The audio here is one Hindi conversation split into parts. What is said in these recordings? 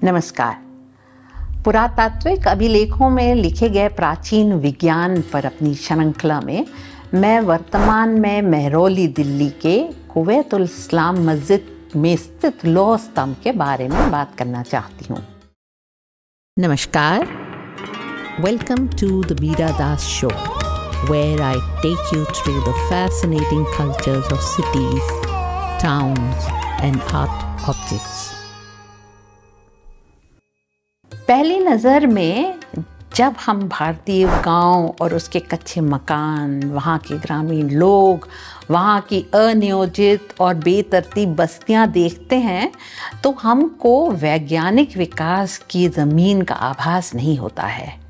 नमस्कार। पुरातात्विक अभिलेखों में लिखे गए प्राचीन विज्ञान पर अपनी श्रृंखला में मैं वर्तमान में मेहरौली दिल्ली के कुवैतुल इस्लाम मस्जिद में स्थित लौह स्तंभ के बारे में बात करना चाहती हूँ। नमस्कार। वेलकम टू द बीरा दास show, where I take you through the fascinating cultures of cities, towns and art objects. पहली नज़र में जब हम भारतीय गांव और उसके कच्चे मकान, वहाँ के ग्रामीण लोग, वहाँ की अनियोजित और बेतरतीब बस्तियाँ देखते हैं तो हमको वैज्ञानिक विकास की ज़मीन का आभास नहीं होता है।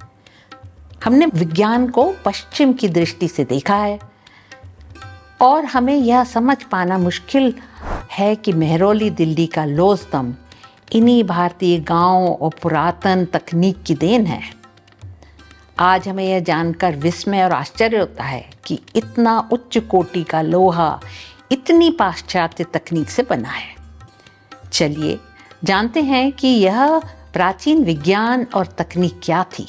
हमने विज्ञान को पश्चिम की दृष्टि से देखा है और हमें यह समझ पाना मुश्किल है कि मेहरौली दिल्ली का लौह स्तंभ इन्हीं भारतीय गांवों और पुरातन तकनीक की देन है। आज हमें यह जानकर विस्मय और आश्चर्य होता है कि इतना उच्च कोटि का लोहा इतनी पाश्चात्य तकनीक से बना है। चलिए जानते हैं कि यह प्राचीन विज्ञान और तकनीक क्या थी।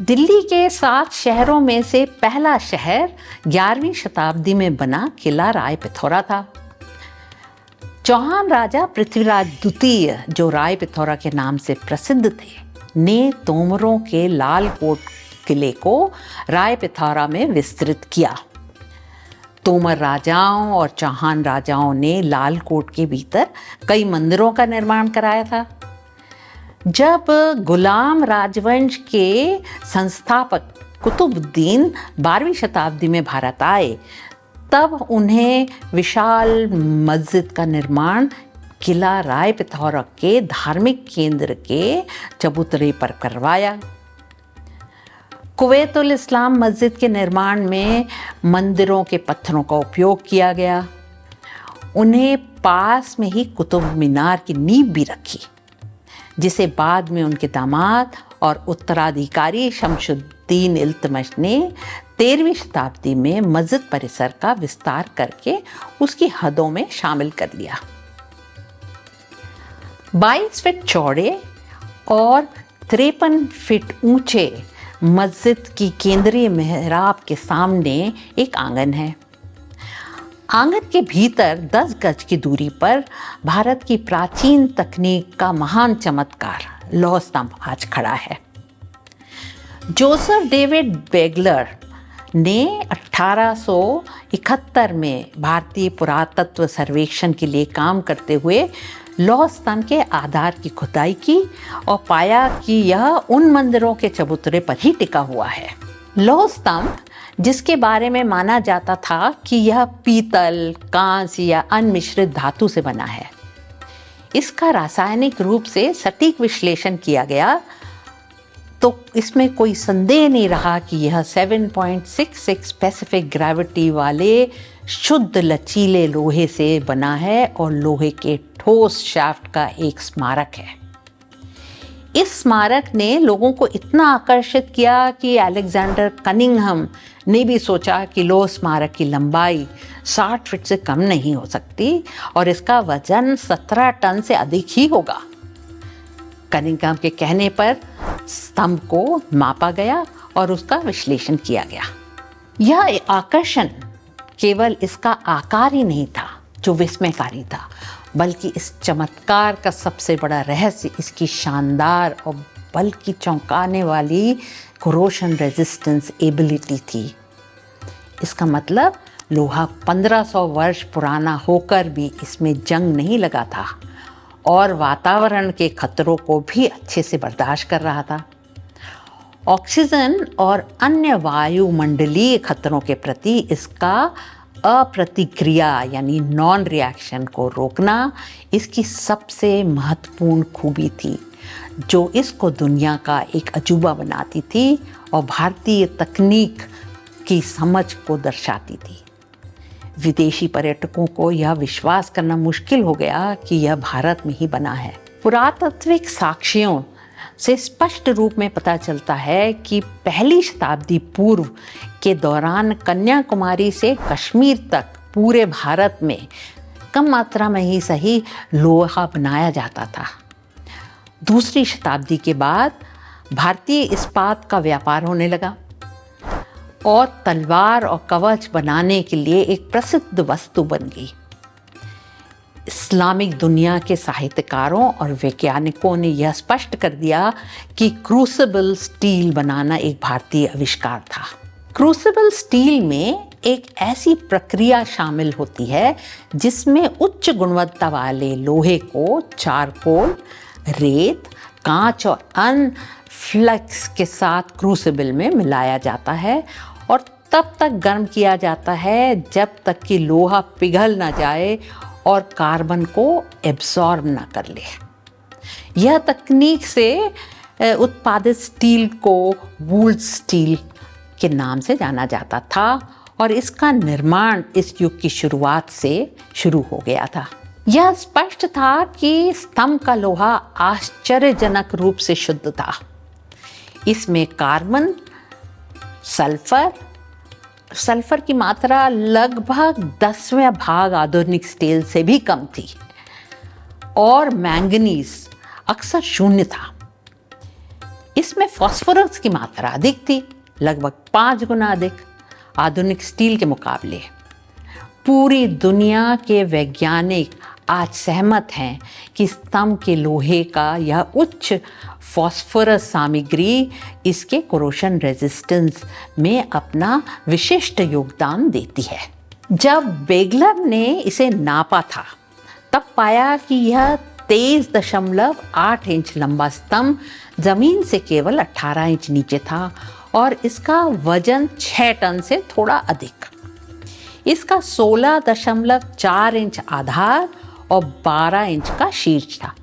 दिल्ली के 7 शहरों में से पहला शहर 11वीं शताब्दी में बना किला राय पिथौरा था। चौहान राजा पृथ्वीराज द्वितीय, जो राय पिथौरा के नाम से प्रसिद्ध थे, ने तोमरों के लाल कोट किले को राय पिथौरा में विस्तृत किया। तोमर राजाओं और चौहान राजाओं ने लाल कोट के भीतर कई मंदिरों का निर्माण कराया था। जब गुलाम राजवंश के संस्थापक कुतुबुद्दीन 12वीं शताब्दी में भारत आए, तब उन्हें विशाल मस्जिद का निर्माण किला राय पिथौरा के धार्मिक केंद्र के चबूतरे पर करवाया। कुवैतुल इस्लाम मस्जिद के निर्माण में मंदिरों के पत्थरों का उपयोग किया गया। उन्हें पास में ही कुतुब मीनार की नींव भी रखी, जिसे बाद में उनके दामाद और उत्तराधिकारी शमशुद्दीन इल्तुतमिश ने 13वीं शताब्दी में मस्जिद परिसर का विस्तार करके उसकी हदों में शामिल कर लिया। 22 फीट चौड़े और 53 फीट ऊंचे मस्जिद की केंद्रीय मेहराब के सामने एक आंगन है। आंगन के भीतर 10 गज की दूरी पर भारत की प्राचीन तकनीक का महान चमत्कार लौह स्तंभ आज खड़ा है। जोसेफ डेविड बेगलर ने 1871 में भारतीय पुरातत्व सर्वेक्षण के लिए काम करते हुए लौह स्तंभ के आधार की खुदाई की और पाया कि यह उन मंदिरों के चबूतरे पर ही टिका हुआ है। लौह स्तंभ, जिसके बारे में माना जाता था कि यह पीतल, कांस्य या अनमिश्रित धातु से बना है, इसका रासायनिक रूप से सटीक विश्लेषण किया गया तो इसमें कोई संदेह नहीं रहा कि यह 7.66 स्पेसिफिक ग्रेविटी वाले शुद्ध लचीले लोहे से बना है और लोहे के ठोस शाफ्ट का एक स्मारक है। इस स्मारक ने लोगों को इतना आकर्षित किया कि अलेक्जेंडर कनिंघम ने भी सोचा कि लौह स्मारक की लंबाई 60 फीट से कम नहीं हो सकती और इसका वजन 17 टन से अधिक ही होगा। कनिंघम के कहने पर स्तंभ को मापा गया और उसका विश्लेषण किया गया। यह आकर्षण केवल इसका आकार ही नहीं था जो विस्मयकारी था, बल्कि इस चमत्कार का सबसे बड़ा रहस्य इसकी शानदार और बल्कि चौंकाने वाली कोरोशन रेजिस्टेंस एबिलिटी थी। इसका मतलब लोहा 1500 वर्ष पुराना होकर भी इसमें जंग नहीं लगा था और वातावरण के खतरों को भी अच्छे से बर्दाश्त कर रहा था। ऑक्सीजन और अन्य वायुमंडलीय खतरों के प्रति इसका अप्रतिक्रिया यानी नॉन रिएक्शन को रोकना इसकी सबसे महत्वपूर्ण खूबी थी, जो इसको दुनिया का एक अजूबा बनाती थी और भारतीय तकनीक की समझ को दर्शाती थी। विदेशी पर्यटकों को यह विश्वास करना मुश्किल हो गया कि यह भारत में ही बना है। पुरातात्विक साक्ष्यों से स्पष्ट रूप में पता चलता है कि पहली शताब्दी पूर्व के दौरान कन्याकुमारी से कश्मीर तक पूरे भारत में कम मात्रा में ही सही लोहा बनाया जाता था। दूसरी शताब्दी के बाद भारतीय इस्पात का व्यापार होने लगा और तलवार और कवच बनाने के लिए एक प्रसिद्ध वस्तु बन गई। इस्लामिक दुनिया के साहित्यकारों और वैज्ञानिकों ने यह स्पष्ट कर दिया कि क्रूसिबल स्टील बनाना एक भारतीय आविष्कार था। क्रूसिबल स्टील में एक ऐसी प्रक्रिया शामिल होती है जिसमें उच्च गुणवत्ता वाले लोहे को चारकोल, रेत, कांच और अन्य फ्लेक्स के साथ क्रूसिबल में मिलाया जाता है और तब तक गर्म किया जाता है जब तक कि लोहा पिघल ना जाए और कार्बन को एब्जॉर्ब ना कर ले। यह तकनीक से उत्पादित स्टील को वूल्ड स्टील के नाम से जाना जाता था और इसका निर्माण इस युग की शुरुआत से शुरू हो गया था। यह स्पष्ट था कि स्तंभ का लोहा आश्चर्यजनक रूप से शुद्ध था। इसमें कार्बन, सल्फर की मात्रा लगभग 10वां भाग आधुनिक स्टील से भी कम थी और मैंगनीज अक्सर शून्य था। इसमें फास्फोरस की मात्रा अधिक थी, लगभग 5 गुना अधिक आधुनिक स्टील के मुकाबले। पूरी दुनिया के वैज्ञानिक आज सहमत हैं कि स्तंभ के लोहे का यह उच्च फास्फोरस सामग्री इसके कोरोशन रेजिस्टेंस में अपना विशिष्ट योगदान देती है। जब बेगलर ने इसे नापा था तब पाया कि यह 23.8 इंच लंबा स्तंभ जमीन से केवल 18 इंच नीचे था और इसका वजन 6 टन से थोड़ा अधिक। इसका 16.4 इंच आधार और 12 इंच का शीर्ष था।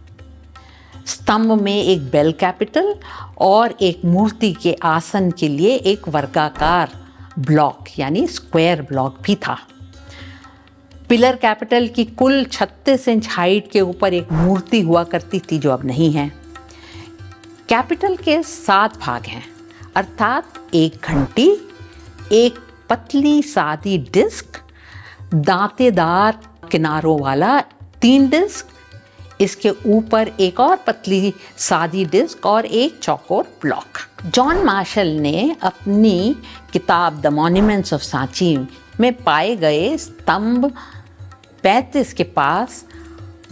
स्तंभ में एक बेल कैपिटल और एक मूर्ति के आसन के लिए एक वर्गाकार ब्लॉक यानी स्क्वायर ब्लॉक भी था। पिलर कैपिटल की कुल 36 इंच हाइट के ऊपर एक मूर्ति हुआ करती थी जो अब नहीं है। कैपिटल के 7 भाग हैं, अर्थात एक घंटी, एक पतली सादी डिस्क, दांतेदार किनारों वाला 3 डिस्क, इसके ऊपर एक और पतली सादी डिस्क और एक चौकोर ब्लॉक। जॉन मार्शल ने अपनी किताब द मॉन्यूमेंट्स ऑफ सांची में पाए गए स्तंभ 35 के पास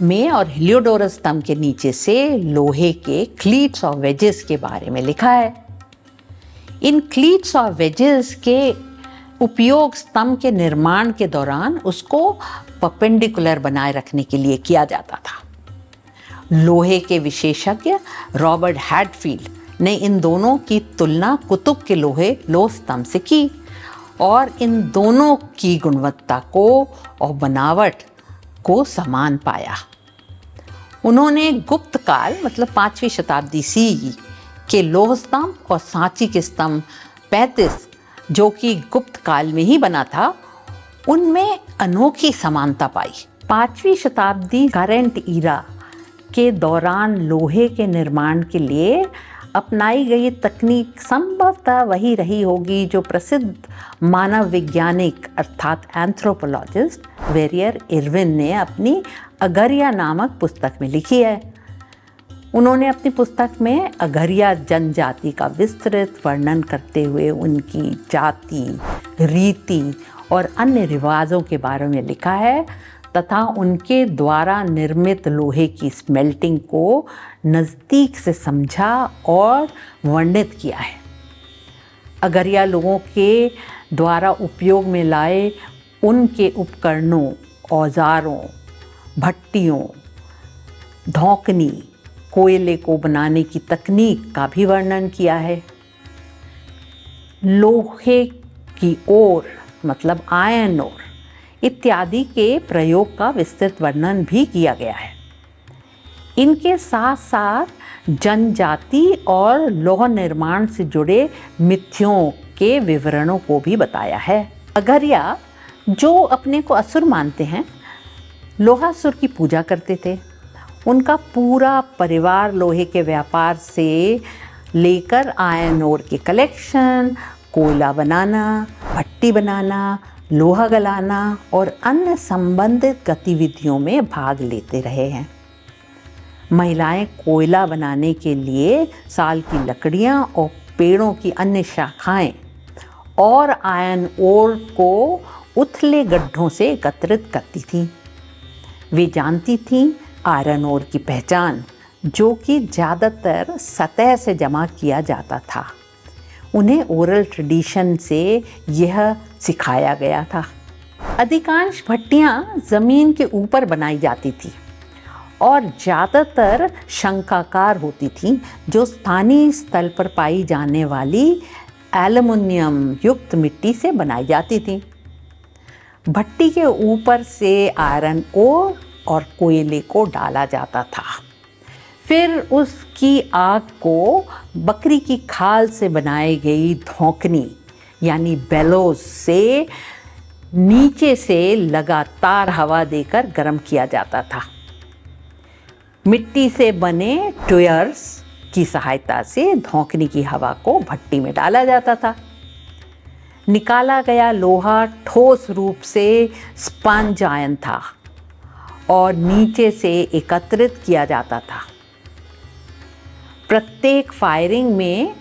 में और हेलियोडोरस स्तंभ के नीचे से लोहे के क्लीट्स और वेजेस के बारे में लिखा है। इन क्लीट्स और वेजेस के उपयोग स्तंभ के निर्माण के दौरान उसको परपेंडिकुलर बनाए रखने के लिए किया जाता था। लोहे के विशेषज्ञ रॉबर्ट हैडफील्ड ने इन दोनों की तुलना कुतुब के लोह स्तंभ से की और इन दोनों की गुणवत्ता को और बनावट को समान पाया। उन्होंने गुप्त काल मतलब 5वीं शताब्दी सी के लोह स्तंभ और सांची के स्तंभ 35 जो कि गुप्त काल में ही बना था, उनमें अनोखी समानता पाई। 5वीं शताब्दी करंट ईरा के दौरान लोहे के निर्माण के लिए अपनाई गई तकनीक संभवतः वही रही होगी जो प्रसिद्ध मानव वैज्ञानिक अर्थात एंथ्रोपोलॉजिस्ट वेरियर इरविन ने अपनी अगरिया नामक पुस्तक में लिखी है। उन्होंने अपनी पुस्तक में अगरिया जनजाति का विस्तृत वर्णन करते हुए उनकी जाति, रीति और अन्य रिवाजों के बारे में लिखा है तथा उनके द्वारा निर्मित लोहे की स्मेल्टिंग को नज़दीक से समझा और वर्णित किया है। अगरिया लोगों के द्वारा उपयोग में लाए उनके उपकरणों, औजारों, भट्टियों, धौंकनी, कोयले को बनाने की तकनीक का भी वर्णन किया है। लोहे की ओर मतलब आयरन ओर इत्यादि के प्रयोग का विस्तृत वर्णन भी किया गया है। इनके साथ साथ जनजाति और लौह निर्माण से जुड़े मिथ्यों के विवरणों को भी बताया है। अगरिया जो अपने को असुर मानते हैं, लोहासुर की पूजा करते थे। उनका पूरा परिवार लोहे के व्यापार से लेकर आयरन ओर की कलेक्शन, कोयला बनाना, भट्टी बनाना, लोहा गलाना और अन्य संबंधित गतिविधियों में भाग लेते रहे हैं। महिलाएं कोयला बनाने के लिए साल की लकड़ियां और पेड़ों की अन्य शाखाएं और आयरन ओर को उथले गड्ढों से एकत्रित करती थीं। वे जानती थीं आयरन ओर की पहचान, जो कि ज़्यादातर सतह से जमा किया जाता था। उन्हें ओरल ट्रेडिशन से यह सिखाया गया था। अधिकांश भट्टियाँ ज़मीन के ऊपर बनाई जाती थी और ज़्यादातर शंखाकार होती थीं, जो स्थानीय स्थल पर पाई जाने वाली एल्युमिनियम युक्त मिट्टी से बनाई जाती थी। भट्टी के ऊपर से आयरन ओर और कोयले को डाला जाता था। फिर उसकी आग को बकरी की खाल से बनाई गई धौंकनी यानी बेलोज से नीचे से लगातार हवा देकर गर्म किया जाता था। मिट्टी से बने ट्यूयर्स की सहायता से धौंकनी की हवा को भट्टी में डाला जाता था। निकाला गया लोहा ठोस रूप से स्पंज आयन था और नीचे से एकत्रित किया जाता था। प्रत्येक फायरिंग में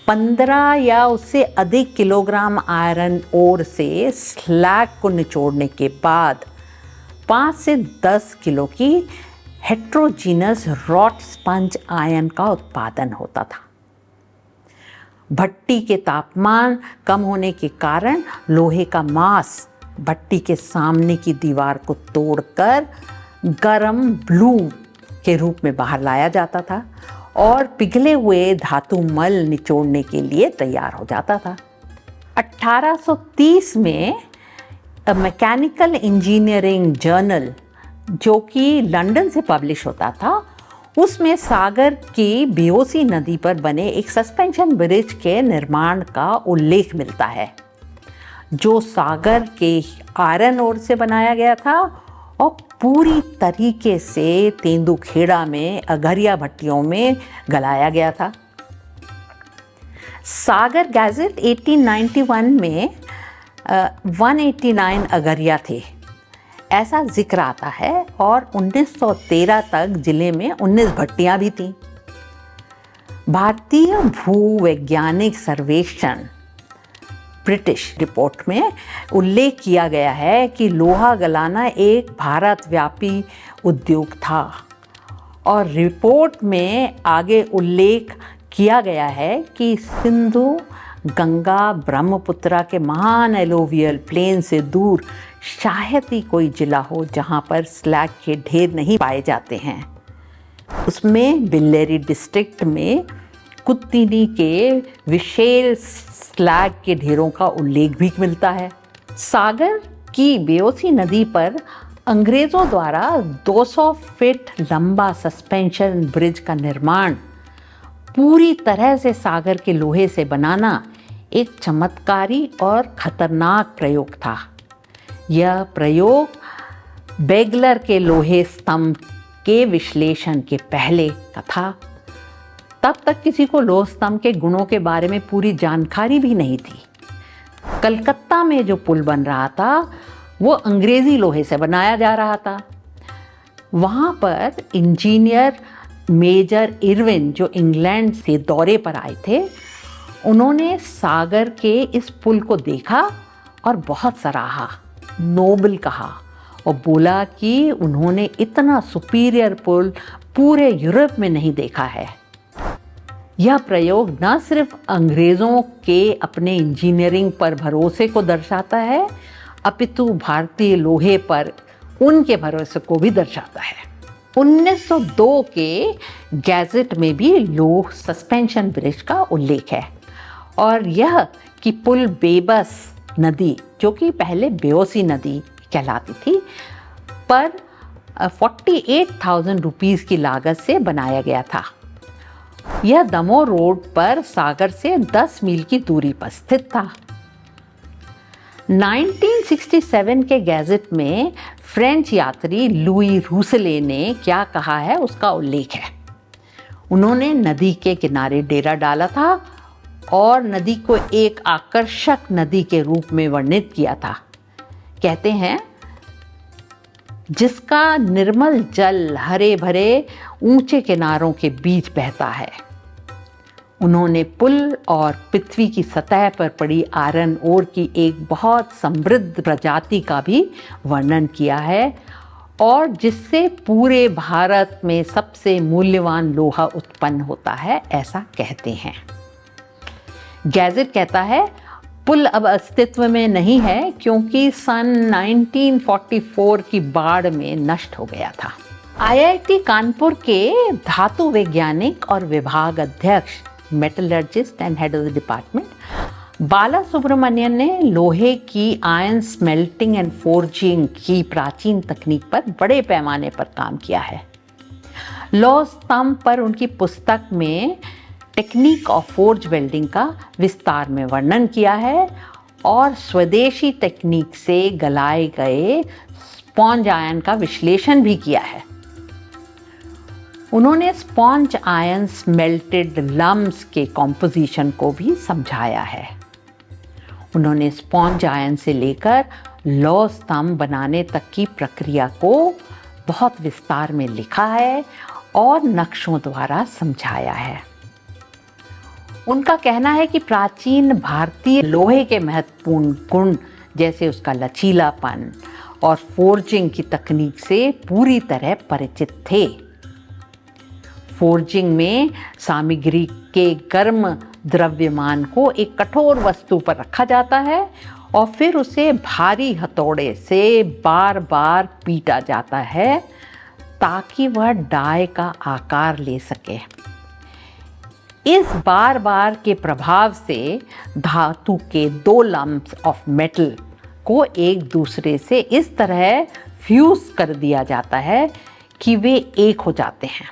15 या उससे अधिक किलोग्राम आयरन ओर से स्लैग को निचोड़ने के बाद 5 से 10 किलो की हेट्रोजीनस रॉट स्पंज आयन का उत्पादन होता था। भट्टी के तापमान कम होने के कारण लोहे का मास भट्टी के सामने की दीवार को तोड़कर गर्म ब्लू के रूप में बाहर लाया जाता था और पिघले हुए धातु मल निचोड़ने के लिए तैयार हो जाता था। 1830 में मैकेनिकल इंजीनियरिंग जर्नल, जो कि लंदन से पब्लिश होता था, उसमें सागर की बेओसी नदी पर बने एक सस्पेंशन ब्रिज के निर्माण का उल्लेख मिलता है, जो सागर के आयरन ओर से बनाया गया था और पूरी तरीके से तेंदुखेड़ा में अगरिया भट्टियों में गलाया गया था। सागर गैजेट 1891 में 189 अगरिया थे, ऐसा जिक्र आता है, और 1913 तक जिले में 19 भट्टियां भी थीं। भारतीय भूवैज्ञानिक सर्वेक्षण ब्रिटिश रिपोर्ट में उल्लेख किया गया है कि लोहा गलाना एक भारतव्यापी उद्योग था, और रिपोर्ट में आगे उल्लेख किया गया है कि सिंधु, गंगा, ब्रह्मपुत्रा के महान एलोवियल प्लेन से दूर शायद ही कोई जिला हो जहां पर स्लैग के ढेर नहीं पाए जाते हैं। उसमें बिल्लेरी डिस्ट्रिक्ट में कुत्तिनी के विशेष स्लैग के ढेरों का उल्लेख भी मिलता है। सागर की बेओसी नदी पर अंग्रेज़ों द्वारा 200 फीट लंबा सस्पेंशन ब्रिज का निर्माण पूरी तरह से सागर के लोहे से बनाना एक चमत्कारी और खतरनाक प्रयोग था। यह प्रयोग बेगलर के लोहे स्तंभ के विश्लेषण के पहले का था। तब तक किसी को लोह स्तंभ के गुणों के बारे में पूरी जानकारी भी नहीं थी। कलकत्ता में जो पुल बन रहा था वो अंग्रेजी लोहे से बनाया जा रहा था। वहाँ पर इंजीनियर मेजर इरविन, जो इंग्लैंड से दौरे पर आए थे, उन्होंने सागर के इस पुल को देखा और बहुत सराहा, नोबल कहा और बोला कि उन्होंने इतना सुपीरियर पुल पूरे यूरोप में नहीं देखा है। यह प्रयोग न सिर्फ अंग्रेज़ों के अपने इंजीनियरिंग पर भरोसे को दर्शाता है, अपितु भारतीय लोहे पर उनके भरोसे को भी दर्शाता है। 1902 के गैजेट में भी लोह सस्पेंशन ब्रिज का उल्लेख है, और यह कि पुल बेबस नदी, जो कि पहले बेओसी नदी कहलाती थी, पर 48,000 रुपीज़ की लागत से बनाया गया था। यह दमोह रोड पर सागर से 10 मील की दूरी पर स्थित था। 1967 के गैजेट में फ्रेंच यात्री लुई रूसले ने क्या कहा है उसका उल्लेख है। उन्होंने नदी के किनारे डेरा डाला था और नदी को एक आकर्षक नदी के रूप में वर्णित किया था। कहते हैं जिसका निर्मल जल हरे भरे ऊंचे किनारों के बीच बहता है। उन्होंने पुल और पृथ्वी की सतह पर पड़ी आयरन ओर की एक बहुत समृद्ध प्रजाति का भी वर्णन किया है और जिससे पूरे भारत में सबसे मूल्यवान लोहा उत्पन्न होता है, ऐसा कहते हैं। गैजेट कहता है पुल अब अस्तित्व में नहीं है क्योंकि सन 1944 की बाढ़ में नष्ट हो गया था। IIT कानपुर के धातु वैज्ञानिक और विभाग अध्यक्ष metallurgist and head of the department Bala Subramanian ने लोहे की आयन स्मेल्टिंग एंड फोर्जिंग की प्राचीन तकनीक पर बड़े पैमाने पर काम किया है। लौह स्तंभ पर उनकी पुस्तक में टेक्निक ऑफ फोर्ज वेल्डिंग का विस्तार में वर्णन किया है और स्वदेशी टेक्निक से गलाए गए स्पॉन्ज आयन का विश्लेषण भी किया है। उन्होंने स्पॉन्ज आयन स्मेल्टेड लम्प्स के कॉम्पोजिशन को भी समझाया है। उन्होंने स्पॉन्ज आयन से लेकर लौह स्तंभ बनाने तक की प्रक्रिया को बहुत विस्तार में लिखा है और नक्शों द्वारा समझाया है। उनका कहना है कि प्राचीन भारतीय लोहे के महत्वपूर्ण गुण जैसे उसका लचीलापन और फोर्जिंग की तकनीक से पूरी तरह परिचित थे। फोर्जिंग में सामग्री के गर्म द्रव्यमान को एक कठोर वस्तु पर रखा जाता है और फिर उसे भारी हथौड़े से बार बार पीटा जाता है ताकि वह डाई का आकार ले सके। इस बार बार के प्रभाव से धातु के दो लम्प्स ऑफ मेटल को एक दूसरे से इस तरह फ्यूज कर दिया जाता है कि वे एक हो जाते हैं।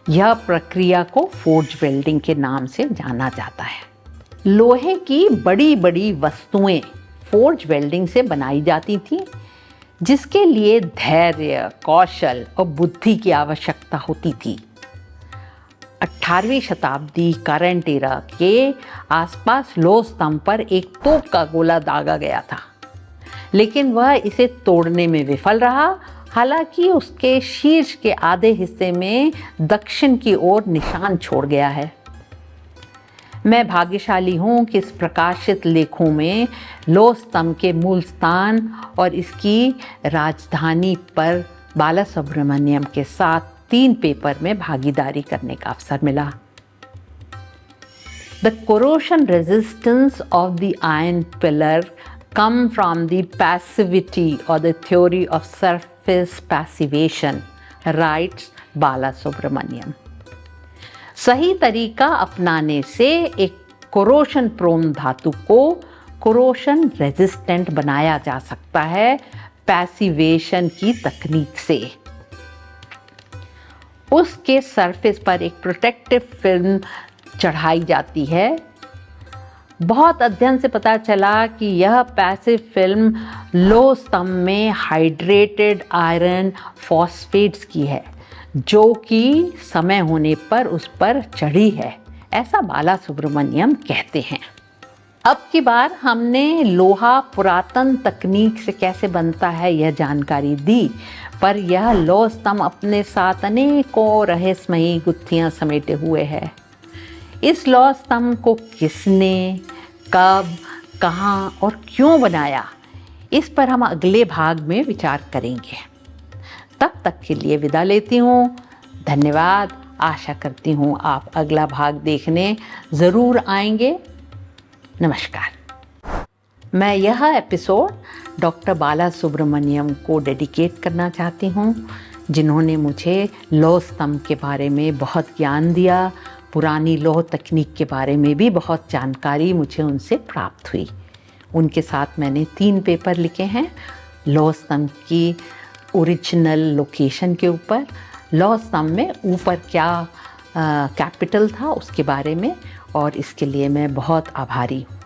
यह प्रक्रिया को फोर्ज वेल्डिंग के नाम से जाना जाता है। लोहे की बड़ी बड़ी वस्तुएं फोर्ज वेल्डिंग से बनाई जाती थीं, जिसके लिए धैर्य, कौशल और बुद्धि की आवश्यकता होती थी। 18वीं शताब्दी करंट एरा के आसपास लौह स्तंभ पर एक तोप का गोला दागा गया था, लेकिन वह इसे तोड़ने में विफल रहा। हालांकि उसके शीर्ष के आधे हिस्से में दक्षिण की ओर निशान छोड़ गया है। मैं भाग्यशाली हूँ कि इस प्रकाशित लेखों में लौह स्तंभ के मूल स्थान और इसकी राजधानी पर बाला सुब्रमण्यम के साथ 3 पेपर में भागीदारी करने का अवसर मिला। The corrosion resistance of the iron pillar come from the passivity or the theory of surface passivation, writes बाला सुब्रमण्यम। सही तरीका अपनाने से एक कोरोशन प्रोन धातु को कोरोशन रेजिस्टेंट बनाया जा सकता है पैसिवेशन की तकनीक से। उसके सरफेस पर एक प्रोटेक्टिव फिल्म चढ़ाई जाती है। बहुत अध्ययन से पता चला कि यह पैसिव फिल्म लौह स्तंभ में हाइड्रेटेड आयरन फॉस्फेट्स की है, जो कि समय होने पर उस पर चढ़ी है, ऐसा बाला सुब्रमण्यम कहते हैं। अब की बार हमने लोहा पुरातन तकनीक से कैसे बनता है यह जानकारी दी, पर यह लौह स्तंभ अपने साथ अनेकों रहस्यमयी गुत्थियां समेटे हुए है। इस लौह स्तंभ को किसने, कब, कहाँ और क्यों बनाया, इस पर हम अगले भाग में विचार करेंगे। तब तक के लिए विदा लेती हूँ। धन्यवाद। आशा करती हूँ आप अगला भाग देखने ज़रूर आएंगे। नमस्कार। मैं यह एपिसोड डॉक्टर बाला सुब्रमण्यम को डेडिकेट करना चाहती हूँ, जिन्होंने मुझे लौह स्तंभ के बारे में बहुत ज्ञान दिया। पुरानी लौह तकनीक के बारे में भी बहुत जानकारी मुझे उनसे प्राप्त हुई। उनके साथ मैंने 3 पेपर लिखे हैं, लौह स्तंभ की ओरिजिनल लोकेशन के ऊपर, लौह स्तंभ में ऊपर क्या कैपिटल था उसके बारे में, और इसके लिए मैं बहुत आभारी हूँ।